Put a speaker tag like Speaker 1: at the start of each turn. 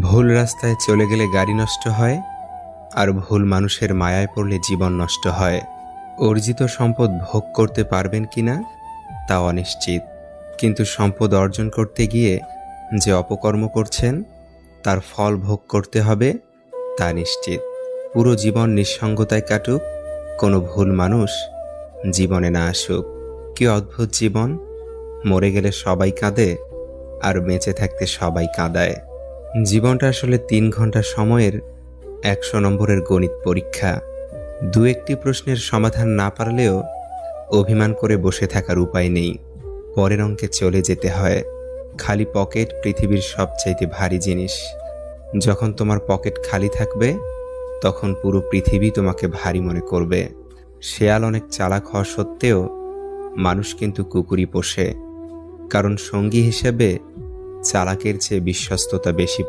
Speaker 1: ভুল রাস্তায় চলে গেলে গাড়ি নষ্ট হয়, আর ভুল মানুষের মায়ায় পড়লে জীবন নষ্ট হয়। অর্জিত সম্পদ ভোগ করতে পারবেন কিনা তা অনিশ্চিত, কিন্তু সম্পদ অর্জন করতে গিয়ে যে অপকর্ম করছেন তার ফল ভোগ করতে হবে তা নিশ্চিত। পুরো জীবন নিঃসঙ্গতায় কাটুক, কোনো ভুল মানুষ জীবনে না আসুক। কি অদ্ভুত জীবন! মরে গেলে সবাই কাঁদে, আর বেঁচে থাকতে সবাই কাঁদায়। জীবনটা আসলে 3 ঘন্টা সময়ের 100 নম্বরের গণিত পরীক্ষা। দু একটি প্রশ্নের সমাধান না পারলেও অভিমান করে বসে থাকার উপায় নেই। পরের অঙ্কে চলে যেতে হয়। খালি পকেট পৃথিবীর সবচাইতে ভারী জিনিস। যখন তোমার পকেট খালি থাকবে তখন পুরো পৃথিবী তোমাকে ভারী মনে করবে। শেয়াল অনেক চালাক হওয়া সত্ত্বেও মানুষ কিন্তু কুকুরই পোষে, কারণ সঙ্গী হিসেবে চালাকের চেয়ে বিশ্বস্ততা বেশি।